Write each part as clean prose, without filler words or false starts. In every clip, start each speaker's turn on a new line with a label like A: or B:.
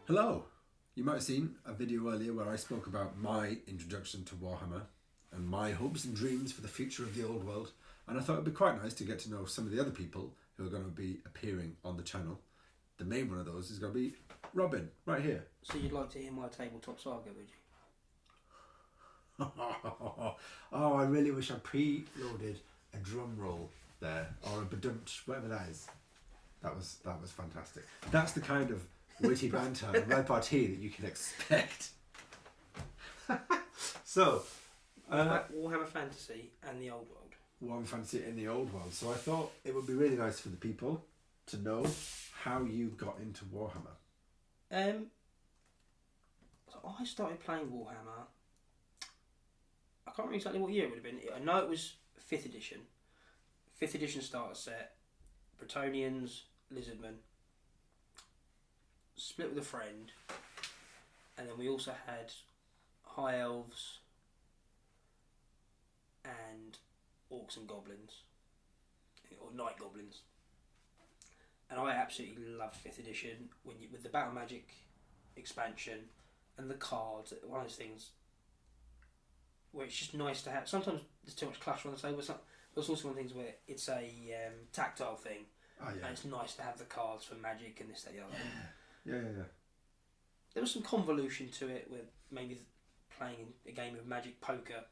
A: Hello! You might have seen a video earlier where I spoke about my introduction to Warhammer and my hopes and dreams for the future of the old world, and I thought it'd be quite nice to get to know some of the other people who are going to be appearing on the channel. The main one of those is going to be Robin, right here.
B: So you'd like to hear my Tabletop Saga, would you?
A: Oh, I really wish I preloaded a drum roll there, or a badumch, whatever that is. That was fantastic. That's the kind of witty banter and repartee that you can expect. So,
B: Warhammer Fantasy and the Old World.
A: Warhammer Fantasy in the Old World. So I thought it would be really nice for the people to know how you got into Warhammer.
B: So I started playing Warhammer. I can't remember exactly what year it would have been. I know it was 5th edition. 5th edition starter set. Bretonians, Lizardmen. Split with a friend. And then we also had High Elves and Orcs and Goblins. Or Night Goblins. And I absolutely loved 5th edition with the Battle Magic expansion and the cards. One of those things where it's just nice to have. Sometimes there's too much clutter on the table. There's also one of the things where it's a tactile thing.
A: Oh, yeah.
B: And it's nice to have the cards for Magic and this, that, the other.
A: Yeah.
B: There was some convolution to it with maybe playing a game of Magic Poker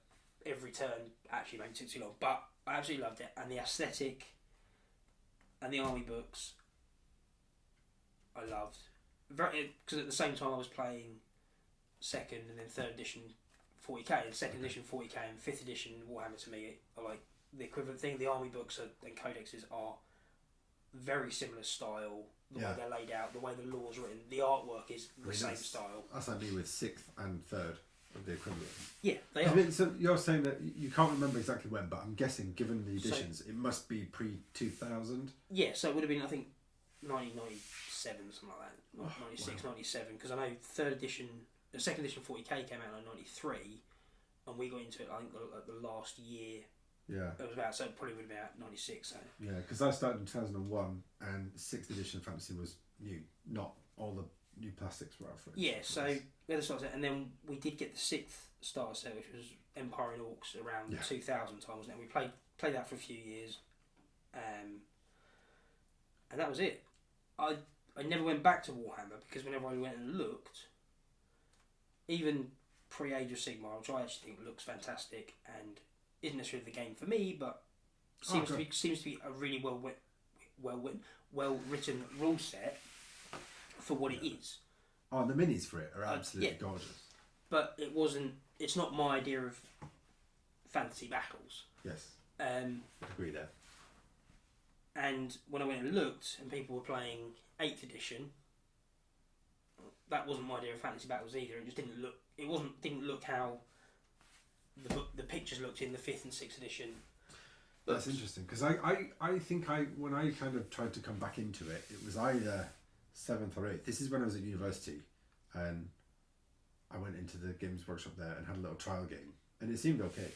B: every turn actually maybe took too long. But I absolutely loved it. And the aesthetic and the army books I loved. Because at the same time I was playing 2nd and then 3rd edition 40k, and 2nd edition 40k and 5th edition Warhammer to me are like the equivalent thing. The army books and codexes are very similar style, the way they're laid out, the way the lore's written, the artwork is the same style. That's
A: like me with 6th and 3rd of the equivalent.
B: Yeah, they are.
A: I mean, so you're saying that you can't remember exactly when, but I'm guessing given the editions, it must be pre-2000?
B: Yeah, so it would have been, I think, 1997, something like that. 96, 97, because I know 3rd edition, the 2nd edition 40k came out in 93, and we got into it, I think, the last year.
A: Yeah.
B: It was about, so it probably would have been about 96. So.
A: Yeah, because I started in 2001, and 6th edition fantasy was new. Not all the new plastics were out for it.
B: Yeah, so we had the starter set, and then we did get the 6th starter set, which was Empire and Orcs around 2000 time, wasn't it? We played that for a few years, and that was it. I never went back to Warhammer because whenever I went and looked, even pre-Age of Sigmar, which I actually think looks fantastic and isn't necessarily the game for me, but seems to be a really well written rule set for what it is.
A: Oh, and the minis for it are absolutely gorgeous.
B: But it wasn't. It's not my idea of fantasy battles.
A: Yes.
B: I
A: agree there.
B: And when I went and looked, and people were playing 8th edition, that wasn't my idea of fantasy battles either. It just didn't look. Didn't look how the pictures looked in the 5th and 6th edition.
A: That's interesting because I think when I kind of tried to come back into it, it was either 7th or 8th. This is when I was at university, and I went into the Games Workshop there and had a little trial game, and it seemed okay.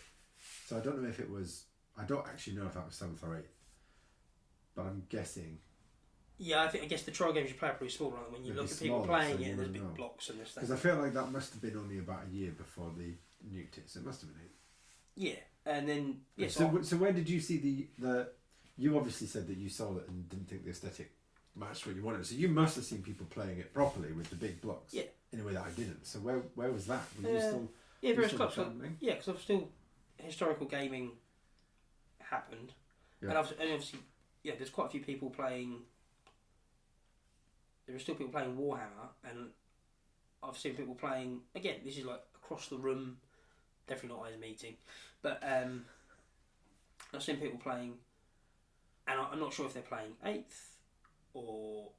A: So I don't know if it was. I don't actually know if that was 7th or 8th, but I'm guessing.
B: Yeah, I guess the trial games you play are pretty small, right? When you look at people playing it, and there's big blocks and this stuff.
A: Because I feel like that must have been only about a year before they nuked it, so it must have been 8th.
B: Yeah, and then
A: So when did you see the? You obviously said that you saw it and didn't think the aesthetic matched what you wanted. So you must have seen people playing it properly with the big blocks.
B: Yeah.
A: In a way that I didn't. So where was that? Were you still?
B: Yeah, various clubs. Yeah, because I've still historical gaming happened, and obviously there's quite a few people playing. There are still people playing Warhammer, and I've seen people playing. Again, this is like across the room. Definitely not eyes meeting, but I've seen people playing, and I'm not sure if they're playing 8th or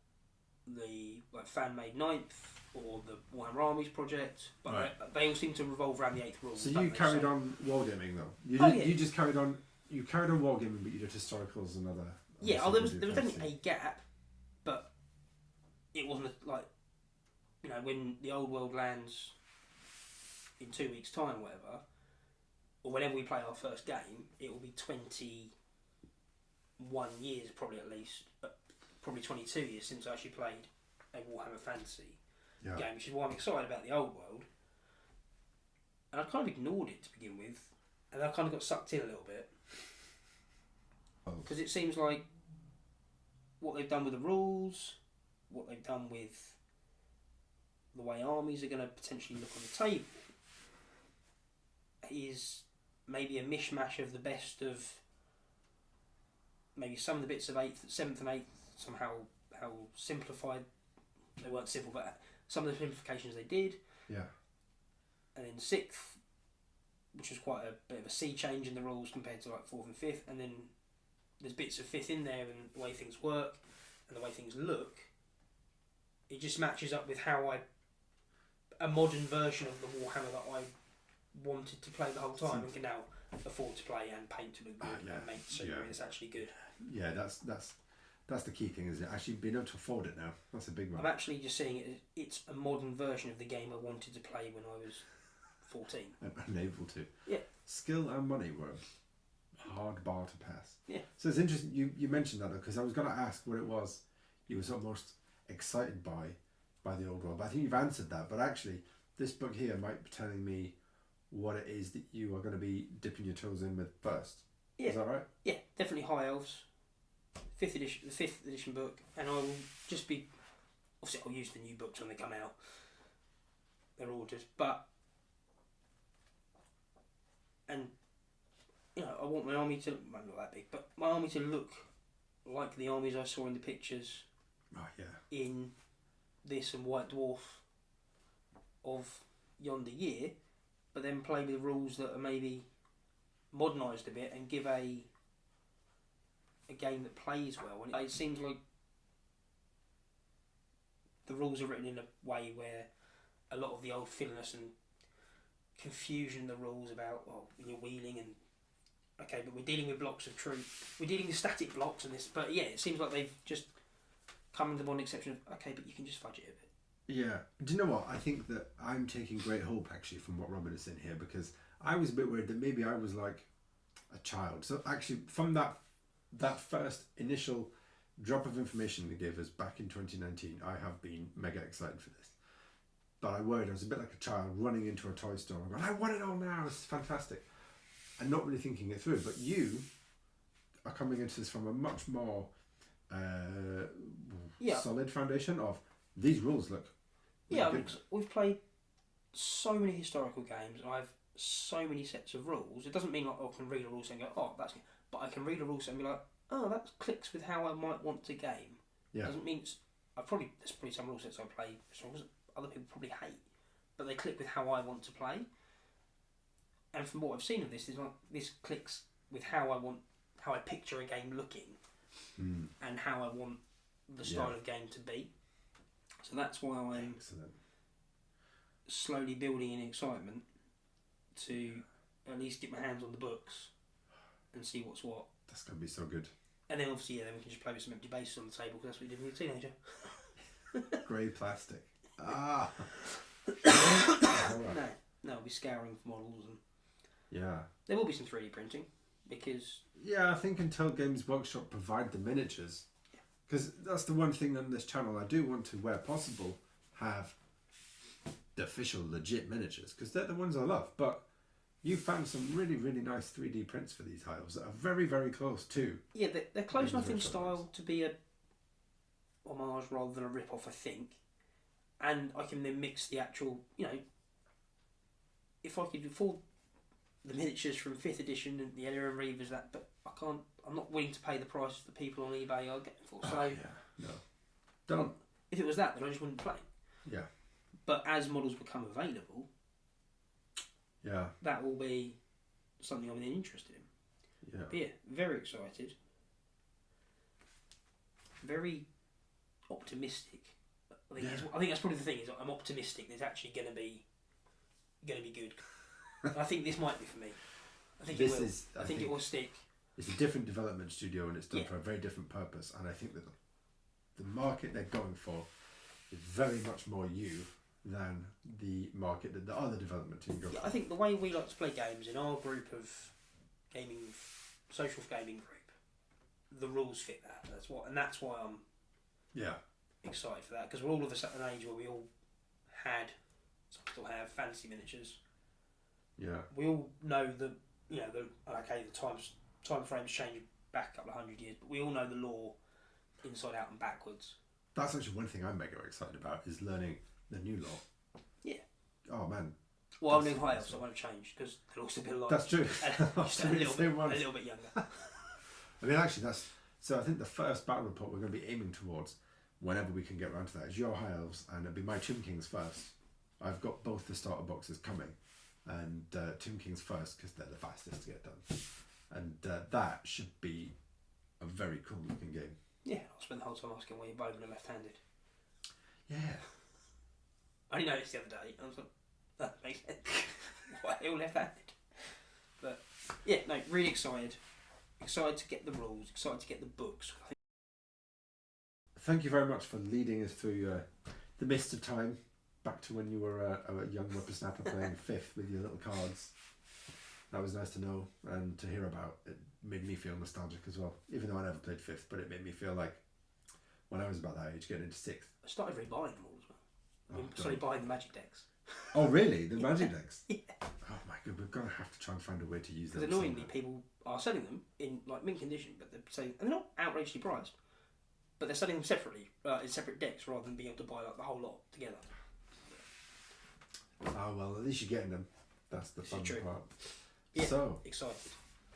B: the fan made 9th or the Warhammer Armies project, but they all seem to revolve around the 8th rule.
A: So you carried on wargaming though. You just carried on. You carried on wargaming, but you did historicals and other.
B: Yeah, there was definitely a gap, but it wasn't when the Old World lands in 2 weeks' time, or whatever, or whenever we play our first game, it will be 21 years, probably at least, probably 22 years since I actually played a Warhammer Fantasy. game, which is why I'm excited about the Old World. And I kind of ignored it to begin with, and I kind of got sucked in a little bit. Because it seems like what they've done with the rules, what they've done with the way armies are going to potentially look on the table, is maybe a mishmash of the best of maybe some of the bits of 7th and 8th, somehow how simplified, they weren't simple, but some of the simplifications they did.
A: Yeah.
B: And then 6th, which was quite a bit of a sea change in the rules compared to like 4th and 5th, and then there's bits of 5th in there, and the way things work and the way things look, it just matches up with how a modern version of the Warhammer that I wanted to play the whole time and can now afford to play and paint to look good and make scenery that's actually good.
A: Yeah, that's the key thing, isn't it? Actually being able to afford it now. That's a big one.
B: I'm actually just seeing it as it's a modern version of the game I wanted to play when I was 14.
A: And able to.
B: Yeah.
A: Skill and money were a hard bar to pass.
B: Yeah.
A: So it's interesting you mentioned that, because I was going to ask what it was you were sort of most excited by the Old World. But I think you've answered that. But actually, this book here might be telling me what it is that you are going to be dipping your toes in with first.
B: Yeah.
A: Is that right?
B: Yeah, definitely High Elves. The 5th edition book, and I will just be, obviously I'll use the new books when they come out. They're all just, and you know, I want my army to, well, not that big, but my army to look like the armies I saw in the pictures.
A: Oh yeah.
B: In this and White Dwarf of yonder year, but then play with rules that are maybe modernised a bit and give a game that plays well. And it seems like the rules are written in a way where a lot of the old fiddleness and confusion in the rules about, well, you're wheeling and okay, but we're dealing with blocks of troops, we're dealing with static blocks and this, but yeah, it seems like they've just come to one exception of, okay, but you can just fudge it a bit.
A: Yeah. Do you know what? I think that I'm taking great hope actually from what Robin is in here, because I was a bit worried that maybe I was like a child. So actually from that first initial drop of information they gave us back in 2019, I have been mega excited for this. But I worried I was a bit like a child running into a toy store and going, I want it all now, this is fantastic. And not really thinking it through. But you are coming into this from a much more solid foundation of these rules look really good.
B: We've played so many historical games and I have so many sets of rules. It doesn't mean like, I can read a rule set and go, oh, that's good. But I can read a rule set and be like, oh, that clicks with how I might want to game.
A: Yeah.
B: Doesn't mean there's probably some rule sets I play, some rules that other people probably hate, but they click with how I want to play. And from what I've seen of this, this clicks with how I picture a game looking, and how I want the style of game to be. So that's why I'm slowly building in excitement to at least get my hands on the books and see what's what.
A: That's going to be so good. And
B: then obviously, then we can just play with some empty bases on the table, because that's what you did when you were a teenager.
A: Grey plastic. Ah.
B: No, I'll be scouring for models, and
A: yeah,
B: there will be some 3D printing, because
A: I think until Games Workshop provide the miniatures, because that's the one thing on this channel I do want to, where possible, have the official legit miniatures, because they're the ones I love. But you found some really, really nice 3D prints for these hives that are very, very close to.
B: Yeah, they're close enough in style to be a homage rather than a rip-off, I think. And I can then mix the actual, if I could afford the miniatures from 5th edition and the Elder and Reavers, but I'm not willing to pay the price that people on eBay are getting for. So,
A: Don't.
B: If it was that, then I just wouldn't play.
A: Yeah.
B: But as models become available, that will be something I'm then interested in.
A: Yeah.
B: But yeah, very excited. Very optimistic. I think that's probably the thing, is I'm optimistic there's actually going to be good. I think this might be for me. I think it will. I think it will stick.
A: It's a different development studio and it's done for a very different purpose, and I think that the market they're going for is very much more you than the market that the other development team go for.
B: I think the way we like to play games in our group of social gaming group, the rules fit that. That's why I'm excited for that, because we're all of a certain age where we all had, some still have, fantasy miniatures.
A: Yeah.
B: We all know the time frames change back a couple of 100 years, but we all know the lore inside out and backwards.
A: That's actually one thing I'm mega excited about is learning the new lore.
B: Yeah.
A: Oh man.
B: Well, I'm doing high elves, so it won't change because they'll also be alive.
A: That's true.
B: Just a little bit younger.
A: I mean, actually, so I think the first battle report we're going to be aiming towards, whenever we can get around to that, is your high elves, and it'll be my Tomb Kings first. I've got both the starter boxes coming, and Tomb Kings first because they're the fastest to get done, and that should be a very cool looking game.
B: Yeah, I'll spend the whole time asking why you're bowling left-handed.
A: Yeah.
B: I only noticed the other day. I was like, that makes sense. Why are you all left-handed? But yeah, no, really excited. Excited to get the rules. Excited to get the books.
A: Thank you very much for leading us through the mist of time, back to when you were a young whippersnapper playing fifth with your little cards. That was nice to know and to hear about. It made me feel nostalgic as well, even though I never played fifth, but it made me feel like when I was about that age, getting into sixth.
B: I started rebuying them all as well. I started buying the magic decks.
A: Oh really? The
B: yeah.
A: magic decks?
B: Yeah.
A: Oh my god, we're going to have to try and find a way to use them.
B: Because annoyingly, people are selling them in like mint condition, but they're saying, and they're not outrageously priced, but they're selling them separately, in separate decks, rather than being able to buy like the whole lot together.
A: Oh well, at least you're getting them. That's the fun part.
B: Yeah,
A: so
B: excited.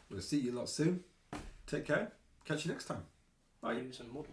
A: We'll see you lot soon. Take care. Catch you next time. Bye.
B: Use some models.